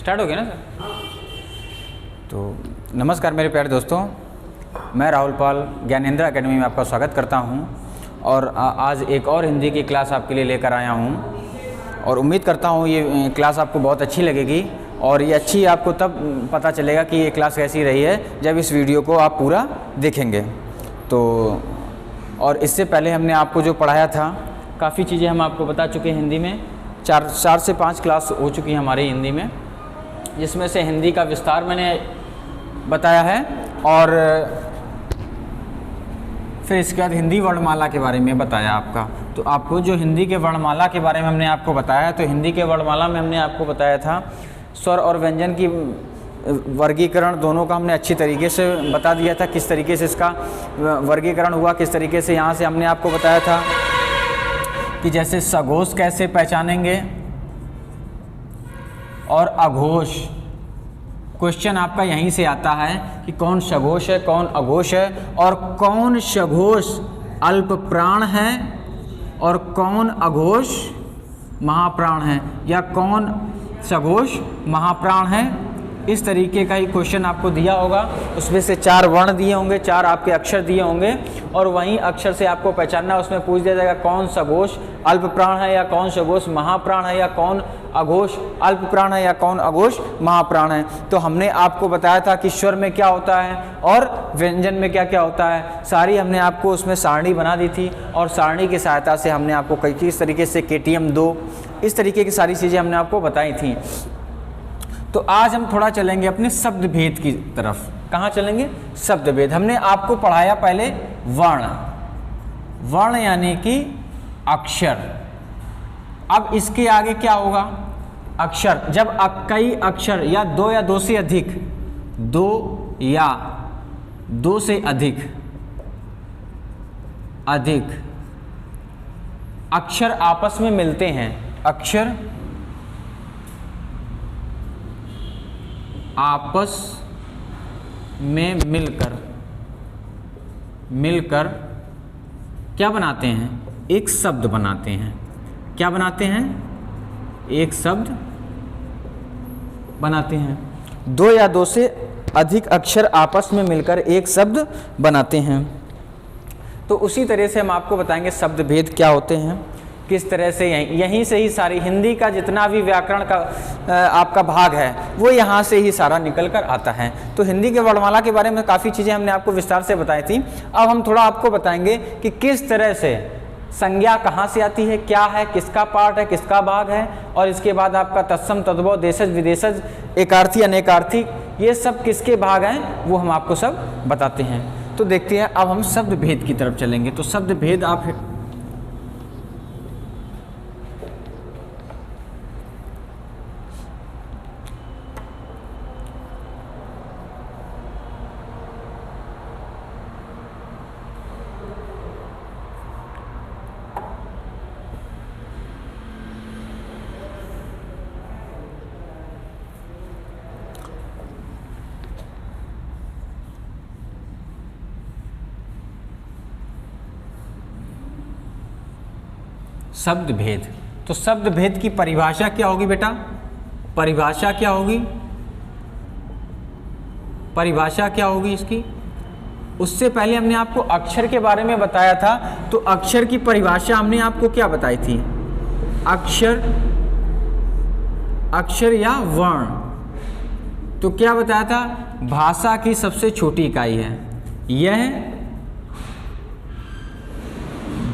Start हो गया ना सर? तो नमस्कार मेरे प्यारे दोस्तों, मैं राहुल पाल ज्ञानेंद्र एकेडमी में आपका स्वागत करता हूं और आज एक और हिंदी की क्लास आपके लिए लेकर आया हूं और उम्मीद करता हूं ये क्लास आपको बहुत अच्छी लगेगी और ये अच्छी आपको तब पता चलेगा कि ये क्लास कैसी रही है जब इस वीडियो को आप पूरा देखेंगे। तो और इससे पहले हमने आपको जो पढ़ाया था काफ़ी चीज़ें हम आपको बता चुके हैं हिंदी में। चार से 5 क्लास हो चुकी है हमारी हिंदी में, जिसमें से हिंदी का विस्तार मैंने बताया है और फिर इसके बाद हिंदी वर्णमाला के बारे में बताया आपका। तो आपको जो हिंदी के वर्णमाला के बारे में हमने आपको बताया, तो हिंदी के वर्णमाला में हमने आपको बताया था स्वर और व्यंजन की वर्गीकरण दोनों का हमने अच्छी तरीके से बता दिया था, किस तरीके से इसका वर्गीकरण हुआ, किस तरीके से यहाँ से हमने आपको बताया था कि जैसे सघोष कैसे पहचानेंगे और अघोष। क्वेश्चन आपका यहीं से आता है कि कौन सघोष है, कौन अघोष है और कौन सघोष अल्प प्राण है और कौन अघोष महाप्राण है, या कौन सघोष महाप्राण है। इस तरीके का ही क्वेश्चन आपको दिया होगा। उसमें से 4 वर्ण दिए होंगे, 4 आपके अक्षर दिए होंगे और वहीं अक्षर से आपको पहचानना, उसमें पूछ दिया जाएगा कौन सघोष अल्प प्राण है या कौन सघोष महाप्राण है या कौन अघोष अल्प प्राण है या कौन अघोष महाप्राण है। तो हमने आपको बताया था कि स्वर में क्या होता है और व्यंजन में क्या क्या होता है, सारी हमने आपको उसमें सारणी बना दी थी और सारणी की सहायता से हमने आपको किस तरीके से KTM 2 इस तरीके की सारी चीज़ें हमने आपको बताई थी। तो आज हम थोड़ा चलेंगे अपने शब्द भेद की तरफ। कहाँ चलेंगे? शब्द भेद। हमने आपको पढ़ाया पहले वर्ण, वर्ण यानी कि अक्षर। अब इसके आगे क्या होगा? अक्षर। जब कई अक्षर या 2 या 2 से अधिक, 2 या 2 से अधिक अक्षर आपस में मिलते हैं, अक्षर आपस में मिलकर क्या बनाते हैं? एक शब्द बनाते हैं। क्या बनाते हैं? एक शब्द बनाते हैं। 2 या 2 से अधिक अक्षर आपस में मिलकर एक शब्द बनाते हैं। तो उसी तरह से हम आपको बताएंगे शब्द भेद क्या होते हैं, किस तरह से यहीं से ही सारी हिंदी का जितना भी व्याकरण का आपका भाग है वो यहाँ से ही सारा निकल कर आता है। तो हिंदी के वर्णमाला के बारे में काफ़ी चीज़ें हमने आपको विस्तार से बताई थी। अब हम थोड़ा आपको बताएंगे कि किस तरह से संज्ञा कहाँ से आती है, क्या है, किसका पार्ट है, किसका भाग है, और इसके बाद आपका तत्सम, तद्भव, देशज, विदेशज, एकार्थी, अनेकार्थी, ये सब किसके भाग हैं वो हम आपको सब बताते हैं। तो देखते हैं अब हम शब्द भेद की तरफ चलेंगे। तो शब्द भेद आप शब्द भेद। तो शब्द भेद की परिभाषा क्या होगी बेटा? परिभाषा क्या होगी? परिभाषा क्या होगी इसकी? उससे पहले हमने आपको अक्षर के बारे में बताया था। तो अक्षर की परिभाषा हमने आपको क्या बताई थी? अक्षर या वर्ण। तो क्या बताया था? भाषा की सबसे छोटी इकाई है। यह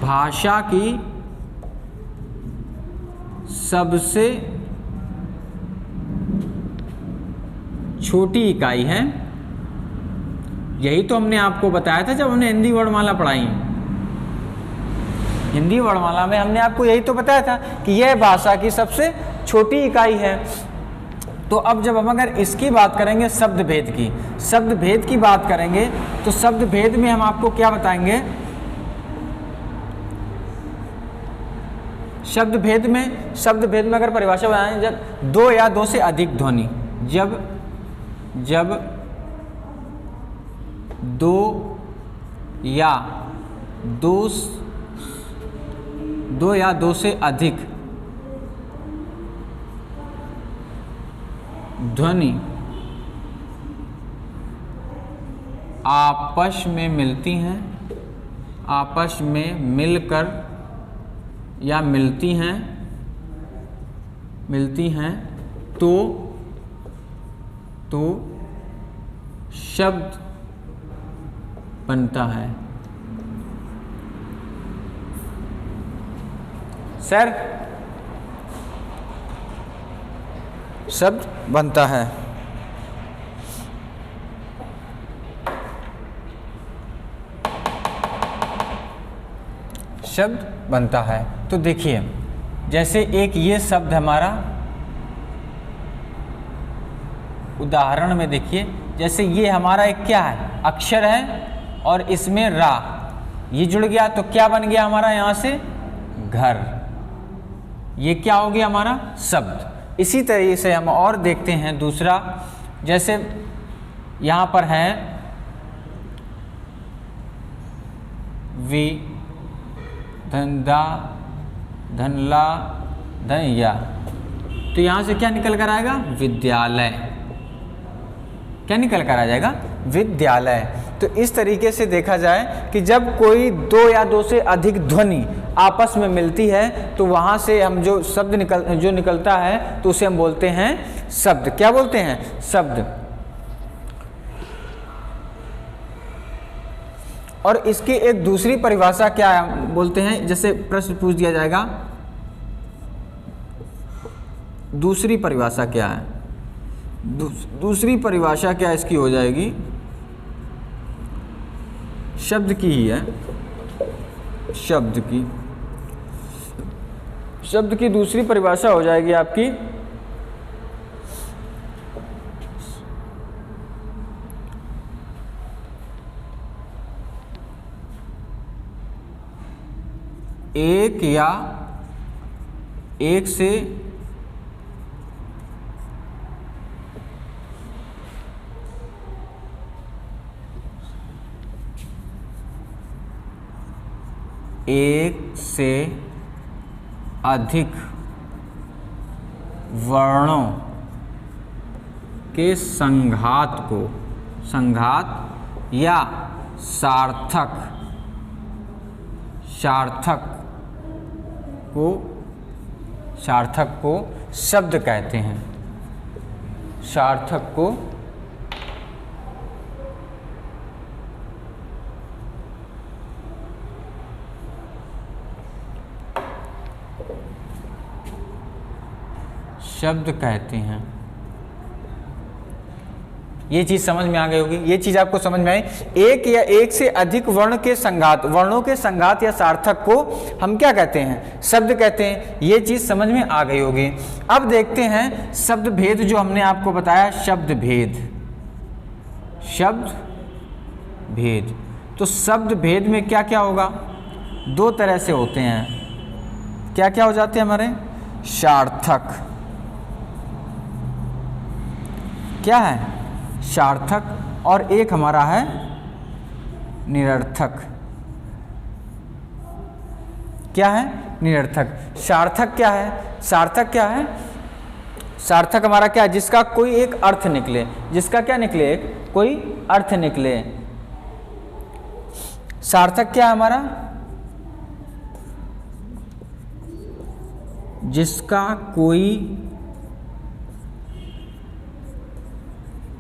भाषा की सबसे छोटी इकाई है। यही तो हमने आपको बताया था जब हमने हिंदी वर्णमाला पढ़ाई। हिंदी वर्णमाला में हमने आपको यही तो बताया था कि यह भाषा की सबसे छोटी इकाई है। तो अब जब हम अगर इसकी बात करेंगे शब्द भेद की बात करेंगे, तो शब्द भेद में हम आपको क्या बताएंगे? शब्द भेद में अगर परिभाषा बनाएं, जब 2 या 2 से अधिक ध्वनि, जब 2 या 2 से अधिक ध्वनि आपस में मिलती हैं, आपस में मिलकर या मिलती हैं तो शब्द बनता है। सर, शब्द बनता है। शब्द बनता है। तो देखिए, जैसे एक ये शब्द हमारा उदाहरण में देखिए, जैसे ये हमारा एक क्या है, अक्षर है और इसमें रा, ये जुड़ गया तो क्या बन गया हमारा यहाँ से घर। ये क्या हो गया हमारा शब्द। इसी तरीके से हम और देखते हैं दूसरा, जैसे यहाँ पर है वि, धनदा, धनला, धनया, तो यहाँ से क्या निकल कर आएगा विद्यालय। क्या निकल कर आ जाएगा विद्यालय। तो इस तरीके से देखा जाए कि जब कोई दो या दो से अधिक ध्वनि आपस में मिलती है तो वहाँ से हम जो शब्द निकलता है तो उसे हम बोलते हैं शब्द। क्या बोलते हैं? शब्द। और इसकी एक दूसरी परिभाषा क्या बोलते हैं, जैसे प्रश्न पूछ दिया जाएगा, दूसरी परिभाषा क्या है? दूसरी परिभाषा क्या इसकी हो जाएगी? शब्द की ही है। शब्द की दूसरी परिभाषा हो जाएगी आपकी एक या एक से अधिक वर्णों के संघात या सार्थक को शब्द कहते हैं। सार्थक को शब्द कहते हैं। ये चीज समझ में आ गई होगी। ये चीज आपको समझ में आई। एक या एक से अधिक वर्णों के संघात या सार्थक को हम क्या कहते हैं? शब्द कहते हैं। ये चीज समझ में आ गई होगी। अब देखते हैं शब्द भेद, जो हमने आपको बताया शब्द भेद। तो शब्द भेद में क्या क्या होगा? दो तरह से होते हैं। क्या क्या हो जाते हैं हमारे? सार्थक। क्या है? सार्थक। और एक हमारा है निरर्थक। क्या है? निरर्थक। सार्थक क्या है? सार्थक हमारा क्या है? जिसका कोई एक अर्थ निकले। जिसका क्या निकले? कोई अर्थ निकले। सार्थक क्या है हमारा? जिसका कोई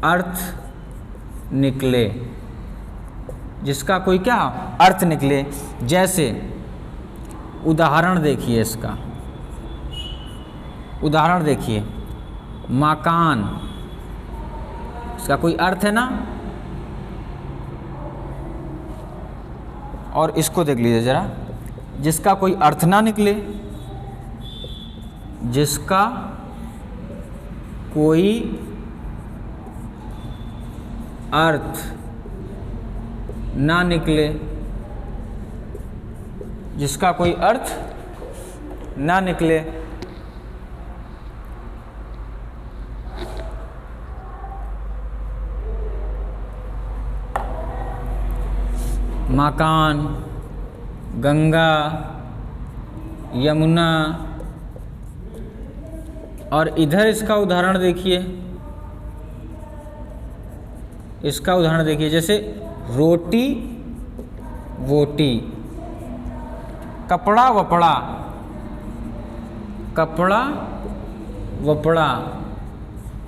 अर्थ निकले। जिसका कोई क्या अर्थ निकले। जैसे उदाहरण देखिए, इसका उदाहरण देखिए, मकान, इसका कोई अर्थ है ना। और इसको देख लीजिए जरा, जिसका कोई अर्थ ना निकले। जिसका कोई अर्थ ना निकले। जिसका कोई अर्थ ना निकले। मकान, गंगा, यमुना। और इधर इसका उदाहरण देखिए, इसका उदाहरण देखिए, जैसे रोटी वोटी, कपड़ा वपड़ा, कपड़ा वपड़ा।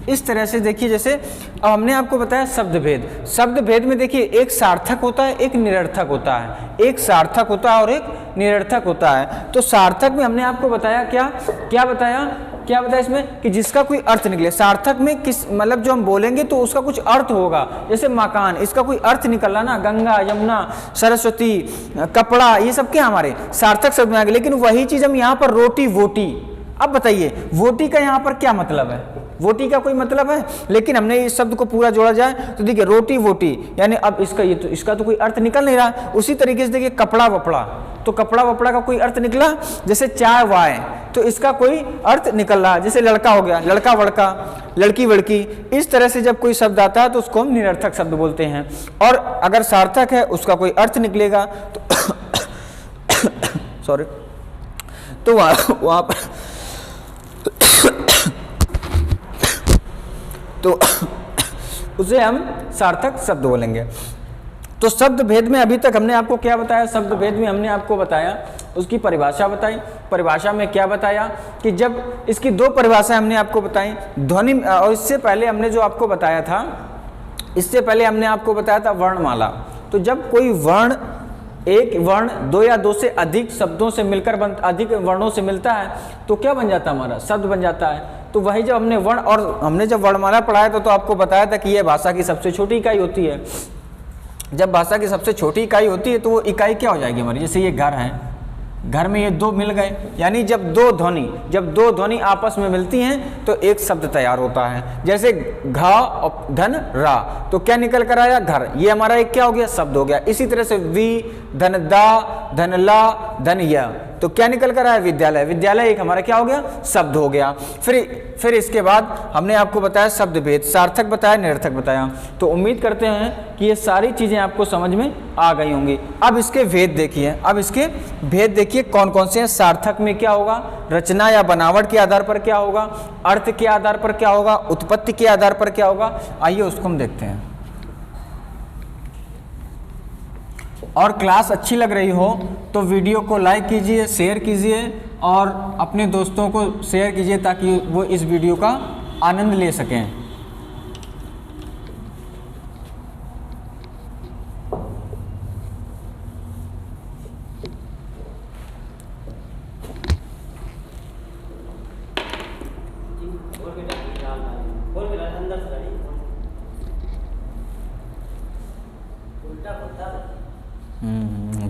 इस तरह से देखिए, जैसे अब हमने आपको बताया शब्द भेद। शब्द भेद में देखिए एक सार्थक होता है, एक निरर्थक होता है, एक सार्थक होता है और एक निरर्थक होता है। तो सार्थक में हमने आपको बताया क्या बताया इसमें कि जिसका कोई अर्थ निकले। सार्थक में किस मतलब जो हम बोलेंगे तो उसका कुछ अर्थ होगा, जैसे मकान, इसका कोई अर्थ निकला ना, गंगा यमुना सरस्वती कपड़ा, ये सब क्या हमारे सार्थक शब्द में आ गए। लेकिन वही चीज हम यहाँ पर रोटी वोटी, अब बताइए वोटी का यहाँ पर क्या मतलब है? वोटी का कोई मतलब है? लेकिन हमने इस शब्द को पूरा जोड़ा जाए तो देखिए रोटी वोटी, यानी अब इसका तो कोई अर्थ निकल नहीं रहा। उसी तरीके से देखिए कपड़ा वपड़ा, तो कपड़ा वपड़ा का कोई अर्थ निकला, जैसे चाय वाय, तो इसका कोई अर्थ निकल रहा। जैसे लड़का हो गया, लड़का वड़का, लड़की वड़की। इस तरह से जब कोई शब्द आता है तो उसको हम निरर्थक शब्द बोलते हैं। और अगर सार्थक है उसका कोई अर्थ निकलेगा तो सॉरी, तो वहां पर तो उसे हम सार्थक शब्द बोलेंगे। तो शब्द भेद में अभी तक हमने आपको क्या बताया? शब्द भेद में हमने आपको बताया, उसकी परिभाषा बताई। परिभाषा में क्या बताया कि जब इसकी दो परिभाषाएं हमने आपको बताई, ध्वनि, और इससे पहले हमने जो आपको बताया था, इससे पहले हमने आपको बताया था वर्णमाला। तो जब कोई वर्ण, एक वर्ण दो या दो से अधिक शब्दों से मिलकर अधिक वर्णों से मिलता है तो क्या बन जाता है? हमारा शब्द बन जाता है। तो वही जब हमने वर्ण, और हमने जब वर्णमाला पढ़ाया था तो आपको बताया था कि यह भाषा की सबसे छोटी इकाई होती है। जब भाषा की सबसे छोटी इकाई होती है तो वो इकाई क्या हो जाएगी हमारी? जैसे ये घर है, घर में ये दो मिल गए, यानी जब दो ध्वनि आपस में मिलती हैं तो एक शब्द तैयार होता है। जैसे घा और धन रा, तो क्या निकल कर आया? घर। ये हमारा एक क्या हो गया? शब्द हो गया। इसी तरह से वी धन दा धन ला धन या, तो क्या निकल कर आया? विद्यालय। विद्यालय एक हमारा क्या हो गया? शब्द हो गया। फिर इसके बाद हमने आपको बताया शब्द भेद, सार्थक बताया, निरर्थक बताया। तो उम्मीद करते हैं कि ये सारी चीजें आपको समझ में आ गई होंगी। अब इसके भेद देखिए, कौन कौन से हैं। सार्थक में क्या होगा? रचना या बनावट के आधार पर क्या होगा, अर्थ के आधार पर क्या होगा, उत्पत्ति के आधार पर क्या होगा। आइए उसको हम देखते हैं। और क्लास अच्छी लग रही हो तो वीडियो को लाइक कीजिए, शेयर कीजिए और अपने दोस्तों को शेयर कीजिए ताकि वो इस वीडियो का आनंद ले सकें।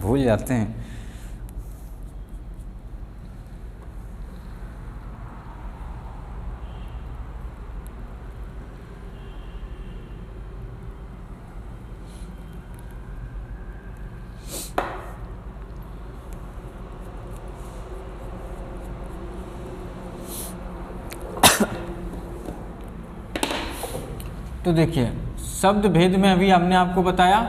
भूल जाते हैं। तो देखिए शब्द भेद में अभी हमने आपको बताया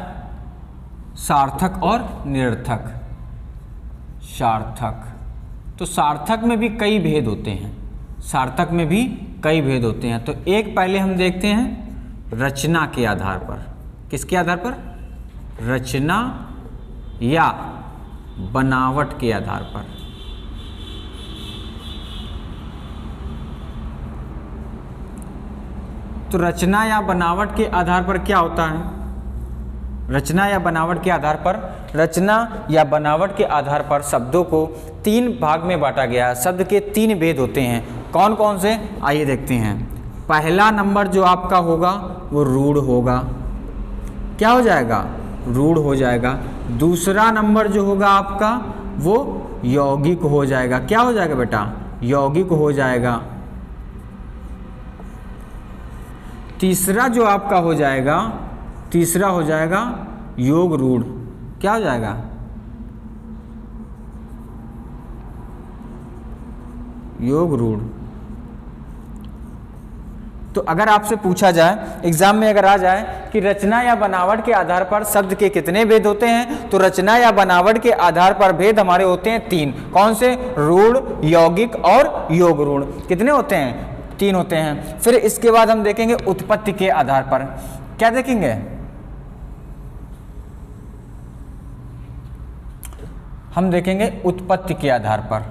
सार्थक और निरर्थक। सार्थक, तो सार्थक में भी कई भेद होते हैं, सार्थक में भी कई भेद होते हैं। तो एक पहले हम देखते हैं रचना के आधार पर। किसके आधार पर? रचना या बनावट के आधार पर। तो रचना या बनावट के आधार पर क्या होता है? रचना या बनावट के आधार पर, रचना या बनावट के आधार पर शब्दों को तीन भाग में बांटा गया है। शब्द के तीन भेद होते हैं। कौन कौन से? आइए देखते हैं। पहला नंबर जो आपका होगा वो रूढ़ होगा। क्या हो जाएगा? रूढ़ हो जाएगा। दूसरा नंबर जो होगा आपका वो यौगिक हो जाएगा। क्या हो जाएगा बेटा? यौगिक हो जाएगा। तीसरा जो आपका हो जाएगा, तीसरा हो जाएगा योग रूढ़। क्या हो जाएगा? योग रूढ़। तो अगर आपसे पूछा जाए एग्जाम में, अगर आ जाए कि रचना या बनावट के आधार पर शब्द के कितने भेद होते हैं, तो रचना या बनावट के आधार पर भेद हमारे होते हैं तीन। कौन से? रूढ़, यौगिक और योग रूढ़। कितने होते हैं? तीन होते हैं। फिर इसके बाद हम देखेंगे उत्पत्ति के आधार पर। क्या देखेंगे? हम देखेंगे उत्पत्ति के आधार पर।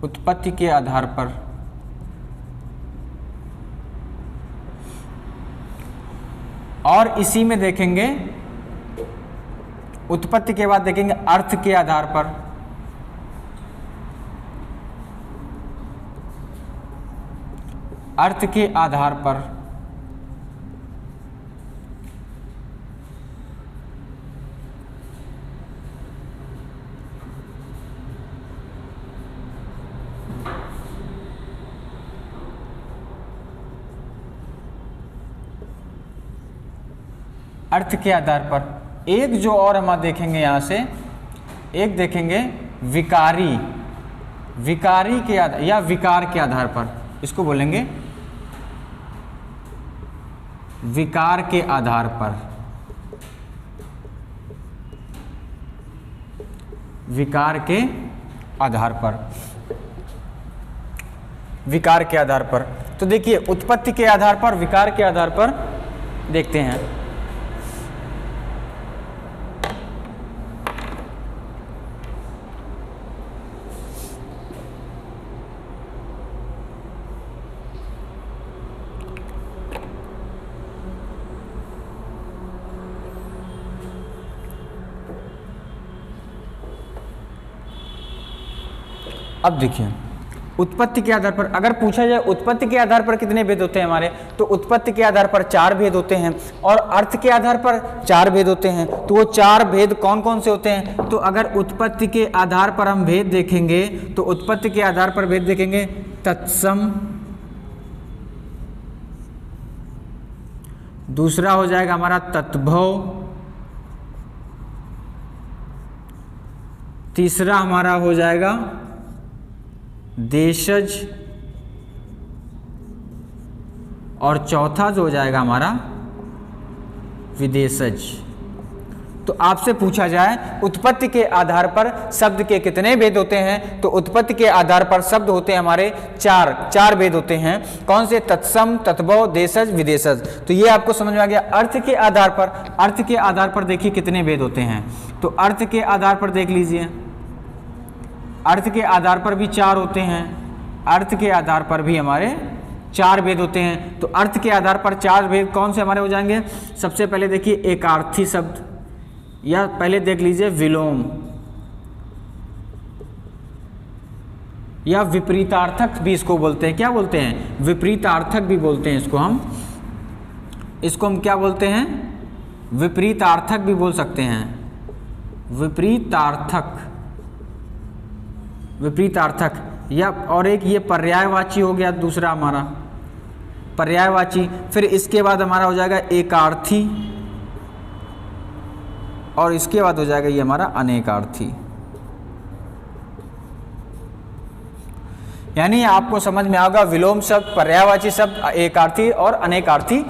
उत्पत्ति के आधार पर और इसी में देखेंगे उत्पत्ति के बाद देखेंगे अर्थ के आधार पर। अर्थ के आधार पर अर्थ के आधार पर एक जो और हम देखेंगे यहां से, एक देखेंगे विकारी, विकारी के आधार या विकार के आधार पर, इसको बोलेंगे विकार के आधार पर। विकार के आधार पर, विकार के आधार पर। तो देखिए उत्पत्ति के आधार पर, विकार के आधार पर देखते हैं। अब देखिए उत्पत्ति के आधार पर अगर पूछा जाए उत्पत्ति के आधार पर कितने भेद होते हैं हमारे, तो उत्पत्ति के आधार पर 4 भेद होते हैं और अर्थ के आधार पर 4 भेद होते हैं। तो वो 4 भेद कौन कौन से होते हैं? तो अगर उत्पत्ति के आधार पर हम भेद देखेंगे तो उत्पत्ति के आधार पर भेद देखेंगे तत्सम, दूसरा हो जाएगा हमारा तत्भव, तीसरा हमारा हो जाएगा देशज और चौथा जो हो जाएगा हमारा विदेशज। तो आपसे पूछा जाए उत्पत्ति के आधार पर शब्द के कितने भेद होते हैं, तो उत्पत्ति के आधार पर शब्द होते हैं हमारे 4 भेद होते हैं। कौन से? तत्सम, तत्भव, देशज, विदेशज। तो ये आपको समझ में आ गया। अर्थ के आधार पर, अर्थ के आधार पर देखिए कितने भेद होते हैं। तो अर्थ के आधार पर देख लीजिए, अर्थ के आधार पर भी 4 होते हैं। अर्थ के आधार पर भी हमारे 4 भेद होते हैं। तो अर्थ के आधार पर 4 भेद कौन से हमारे हो जाएंगे? सबसे पहले देखिए एकार्थी शब्द, या पहले देख लीजिए विलोम, या विपरीतार्थक भी इसको बोलते हैं। क्या बोलते हैं? विपरीतार्थक भी बोलते हैं इसको हम क्या बोलते हैं? विपरीतार्थक भी बोल सकते हैं। विपरीतार्थक, विपरीतार्थक। या और एक ये पर्यायवाची हो गया दूसरा हमारा, पर्यायवाची। फिर इसके बाद हमारा हो जाएगा एकार्थी और इसके बाद हो जाएगा ये हमारा अनेकार्थी। यानी आपको समझ में आएगा विलोम शब्द, पर्यायवाची शब्द, एकार्थी और अनेकार्थी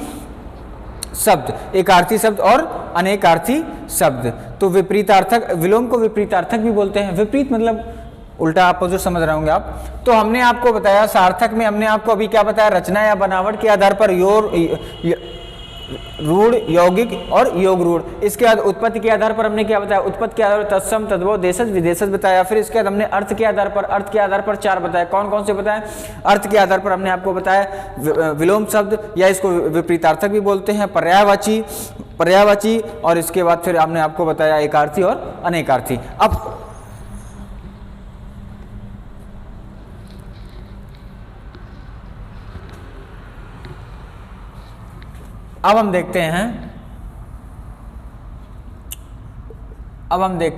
शब्द, एकार्थी शब्द और अनेकार्थी शब्द। तो विपरीतार्थक, विलोम को विपरीतार्थक भी बोलते हैं। विपरीत मतलब उल्टा, आप जो समझ रहे होंगे आप। तो हमने आपको बताया सार्थक में, हमने आपको अभी क्या बताया? रचना या बनावट के आधार पर रूढ़, यौगिक और योग रूढ़। इसके बाद उत्पत्ति के आधार पर हमने क्या बताया? उत्पत्ति के आधार पर तत्सम, तद्भव, देशज, विदेशज बताया। फिर इसके बाद हमने अर्थ के आधार पर, अर्थ के आधार पर 4 बताया। कौन कौन से बताए? अर्थ के आधार पर हमने आपको बताया विलोम शब्द, या इसको विपरीतार्थक भी बोलते हैं, पर्यायवाची, और इसके बाद फिर हमने आपको बताया एकार्थी और अनेकार्थी। अब हम देखते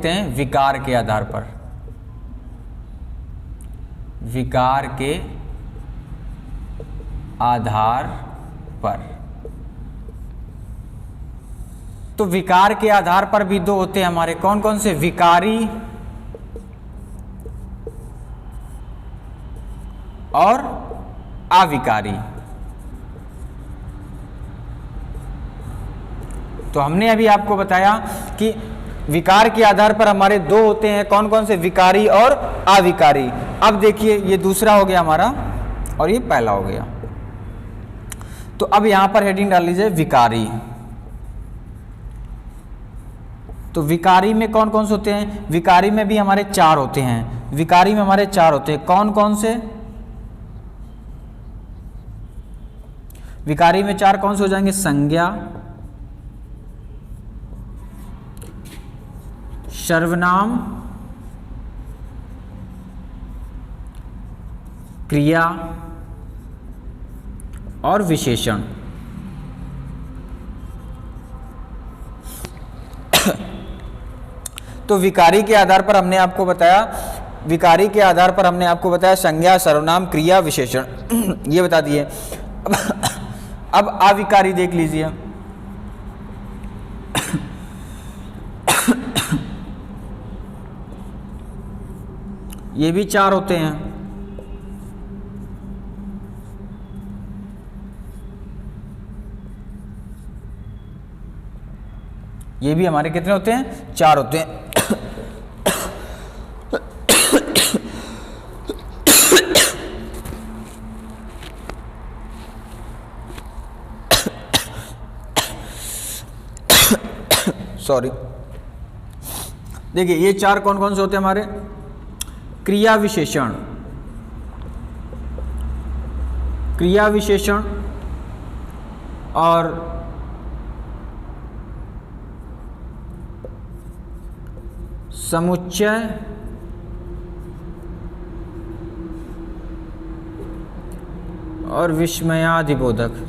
हैं विकार के आधार पर। विकार के आधार पर, तो विकार के आधार पर भी 2 होते हैं हमारे। कौन कौन से? विकारी और अविकारी। तो हमने अभी आपको बताया कि विकार के आधार पर हमारे दो होते हैं, कौन कौन से? विकारी और अविकारी। अब देखिए ये दूसरा हो गया हमारा और ये पहला हो गया। तो अब यहां पर हेडिंग डाल लीजिए विकारी। तो विकारी में कौन कौन से होते हैं? विकारी में भी हमारे 4 होते हैं। विकारी में हमारे 4 होते हैं, कौन कौन से? विकारी में 4 कौन से हो जाएंगे? संज्ञा, सर्वनाम, क्रिया और विशेषण। तो विकारी के आधार पर हमने आपको बताया, विकारी के आधार पर हमने आपको बताया संज्ञा, सर्वनाम, क्रिया, विशेषण ये बता दिए। अब अविकारी देख लीजिए। ये भी 4 होते हैं। ये भी हमारे कितने होते हैं? 4 होते हैं। सॉरी, देखिए ये 4 कौन कौन से होते हैं हमारे? क्रिया विशेषण, क्रिया विशेषण और समुच्चय और विस्मयादिबोधक।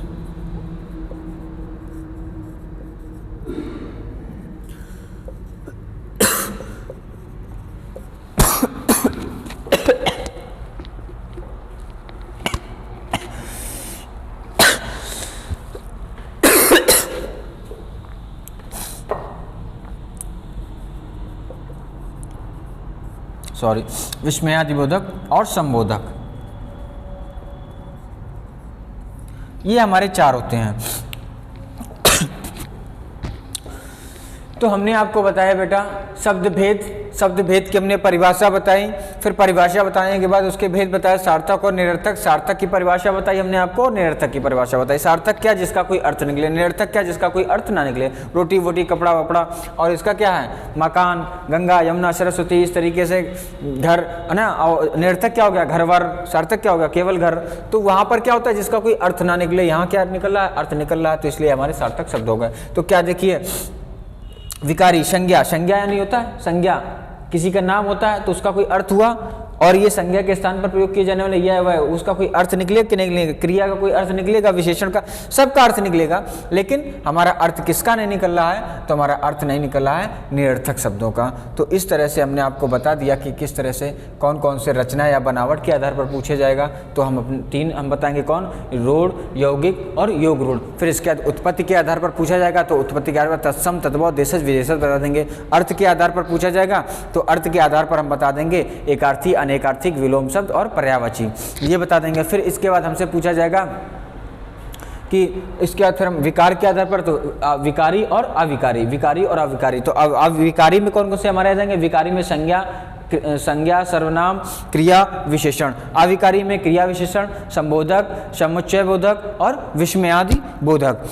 सॉरी, विस्मयादिबोधक और संबोधक, ये हमारे 4 होते हैं। तो हमने आपको बताया बेटा शब्द भेद, शब्द भेद की हमने परिभाषा बताई, फिर परिभाषा बताने के बाद उसके भेद बताया, सार्थक और निरर्थक। सार्थक की परिभाषा बताई हमने आपको, निरर्थक की परिभाषा बताई। सार्थक क्या? जिसका कोई अर्थ निकले। निरर्थक क्या? जिसका कोई अर्थ ना निकले, रोटी वोटी, कपड़ा वपड़ा। और इसका क्या है? मकान, गंगा, यमुना, सरस्वती, इस तरीके से घर है ना। और निरर्थक क्या हो गया? घर वर। सार्थक क्या हो गया? केवल घर। तो वहां पर क्या होता है? जिसका कोई अर्थ ना निकले। यहाँ क्या निकल रहा है? अर्थ निकल रहा है, तो इसलिए हमारे सार्थक शब्द हो गए। तो क्या देखिए, विकारी, संज्ञा, संज्ञा या नहीं होता है? संज्ञा किसी का नाम होता है तो उसका कोई अर्थ हुआ, और ये संज्ञा के स्थान पर प्रयोग किए जाने वाले यह है उसका कोई अर्थ निकलेगा कि नहीं निकलेगा? क्रिया का कोई अर्थ निकलेगा, विशेषण का, सबका अर्थ निकलेगा। लेकिन हमारा अर्थ किसका नहीं निकल रहा है? तो हमारा अर्थ नहीं निकल रहा है निरर्थक शब्दों का। तो इस तरह से हमने आपको बता दिया कि किस तरह से कौन कौन से रचना या बनावट के आधार पर पूछे जाएगा। तो हम अपने 3 हम बताएंगे, कौन? रूढ़, यौगिक और योग रूढ़। फिर इसके बाद उत्पत्ति के आधार पर पूछा जाएगा, तो उत्पत्ति के आधार पर तत्सम, तद्भव, देशज, विशेषज बता देंगे। अर्थ के आधार पर पूछा जाएगा, तो अर्थ के आधार पर हम बता देंगे एकार्थी, अनेकार्थिक, विलोम शब्द और पर्यायवाची, ये बता देंगे। फिर इसके बाद हमसे पूछा जाएगा कि इसके बाद फिर हम विकार के आधार पर, तो विकारी और अविकारी, विकारी और अविकारी। तो अविकारी में कौन कौन से हमारे आ जाएंगे? विकारी में संज्ञा, सर्वनाम, क्रिया, विशेषण। अविकारी में क्रिया विशेषण, संबोधक, समुच्चय बोधक और विस्मयादि बोधक।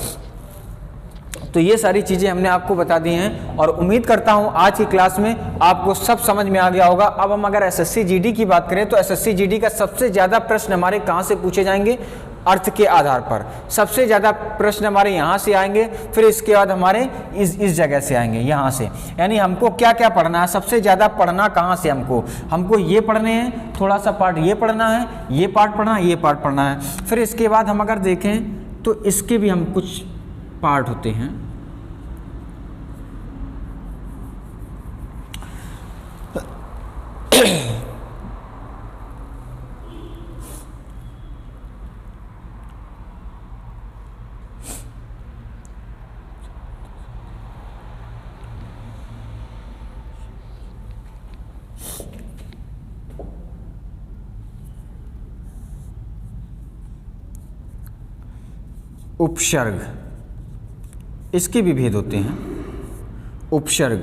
तो ये सारी चीज़ें हमने आपको बता दी हैं, और उम्मीद करता हूँ आज की क्लास में आपको सब समझ में आ गया होगा। अब हम अगर एसएससी जीडी की बात करें, तो एसएससी जीडी का सबसे ज़्यादा प्रश्न हमारे कहाँ से पूछे जाएंगे? अर्थ के आधार पर सबसे ज़्यादा प्रश्न हमारे यहाँ से आएंगे, फिर इसके बाद हमारे इस जगह से आएंगे, यहाँ से। यानी हमको क्या क्या पढ़ना है? सबसे ज़्यादा पढ़ना कहाँ से? हमको ये पढ़ने हैं, थोड़ा सा पार्ट ये पढ़ना है, ये पार्ट पढ़ना है, ये पार्ट पढ़ना है। फिर इसके बाद हम अगर देखें तो इसके भी हम कुछ पार्ट होते हैं। उपसर्ग, इसके भी भेद होते हैं। उपसर्ग,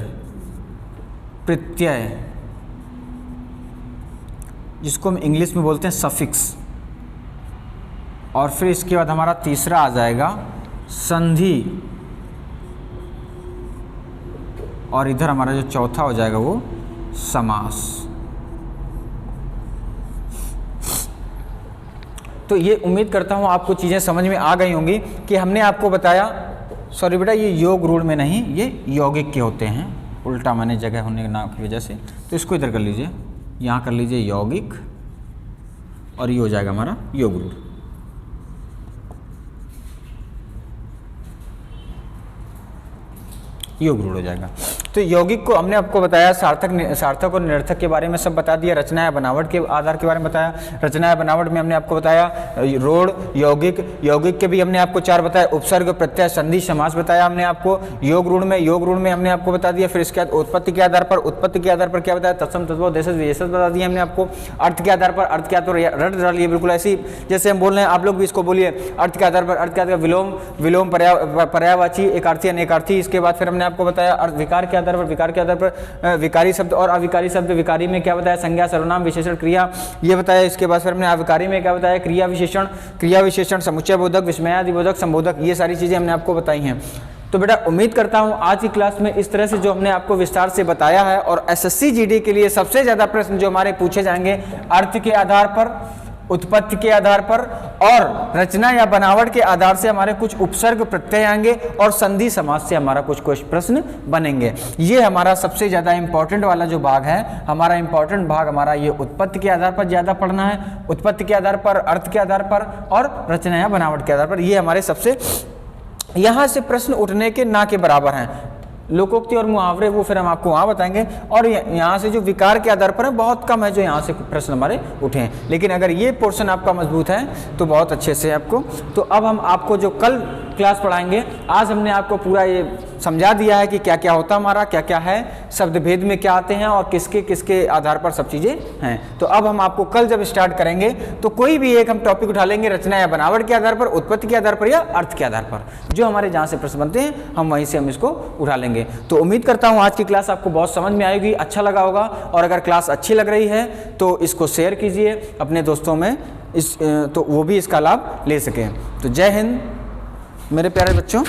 प्रत्यय, जिसको हम इंग्लिश में बोलते हैं सफिक्स, और फिर इसके बाद हमारा तीसरा आ जाएगा संधि, और इधर हमारा जो चौथा हो जाएगा वो समास। तो ये उम्मीद करता हूँ आपको चीज़ें समझ में आ गई होंगी कि हमने आपको बताया, सॉरी बेटा ये योग रूढ़ में नहीं, ये यौगिक के होते हैं, उल्टा मैंने जगह होने के नाम की वजह से, तो इसको इधर कर लीजिए, यहाँ कर लीजिए यौगिक, और ये हो जाएगा हमारा योग रूढ़। योग रूढ़ हो जाएगा। तो यौगिक को हमने आपको बताया, सार्थक और निरर्थक के बारे में सब बता दिया, रचना या बनावट के आधार के बारे में बताया। रचना या बनावट में हमने आपको बताया रूढ़, यौगिक के भी हमने आपको 4 बताया, उपसर्ग, प्रत्यय, संधि, समास बताया हमने आपको। योग रूढ़ में हमने आपको बता दिया। फिर इसके बाद उत्पत्ति के आधार पर क्या बताया, तत्सम, तद्भव, देशज, विशेषज बता दिए हमने आपको। अर्थ के आधार पर रट डालिए बिल्कुल ऐसी जैसे हम बोल रहे हैं, आप लोग भी इसको बोलिए। अर्थ के आधार पर विलोम, पर्यायवाची, एकार्थी, अनेकार्थी। इसके बाद फिर हमने आपको बताया विकार के आधार पर विकारी शब्द और अविकारी शब्द। विकारी में क्या बताया, संज्ञा, सर्वनाम, विशेषण, क्रिया, ये बताया। इसके बाद फिर हमने अविकारी में क्या बताया, क्रिया विशेषण, समुच्चय बोधक, विस्मयादि बोधक, संबोधक, ये सारी चीजें हमने आपको बताई हैं। तो बेटा उम्मीद करता हूं आज की क्लास में इस तरह से जो हमने आपको विस्तार से बताया है, और एसएससी जीडी के लिए सबसे ज्यादा प्रश्न जो हमारे पूछे जाएंगे अर्थ के आधार पर, उत्पत्ति के आधार पर और रचना या बनावट के आधार से हमारे कुछ उपसर्ग प्रत्यय आएंगे, और संधि समास से हमारा कुछ प्रश्न बनेंगे। ये हमारा सबसे ज़्यादा इंपॉर्टेंट वाला जो भाग है, हमारा इंपॉर्टेंट भाग हमारा ये उत्पत्ति के आधार पर ज़्यादा पढ़ना है, उत्पत्ति के आधार पर, अर्थ के आधार पर और रचना या बनावट के आधार पर। ये हमारे सबसे यहाँ से प्रश्न उठने के ना के बराबर हैं। लोकोक्ति और मुहावरे वो फिर हम आपको वहाँ बताएंगे, और यहाँ से जो विकार के आधार पर है बहुत कम है जो यहाँ से प्रश्न हमारे उठे हैं। लेकिन अगर ये पोर्शन आपका मजबूत है तो बहुत अच्छे से आपको। तो अब हम आपको जो कल क्लास पढ़ाएंगे, आज हमने आपको पूरा ये समझा दिया है कि क्या क्या होता हमारा, क्या क्या है, शब्द भेद में क्या आते हैं और किसके किसके आधार पर सब चीज़ें हैं। तो अब हम आपको कल जब स्टार्ट करेंगे तो कोई भी एक हम टॉपिक उठा लेंगे, रचना या बनावट के आधार पर, उत्पत्ति के आधार पर या अर्थ के आधार पर, जो हमारे जहाँ से प्रश्न बनते हैं हम वहीं से हम इसको उठा लेंगे। तो उम्मीद करता हूँ आज की क्लास आपको बहुत समझ में आएगी, अच्छा लगा होगा, और अगर क्लास अच्छी लग रही है तो इसको शेयर कीजिए अपने दोस्तों में, तो वो भी इसका लाभ ले सकें। तो जय हिंद मेरे प्यारे बच्चों।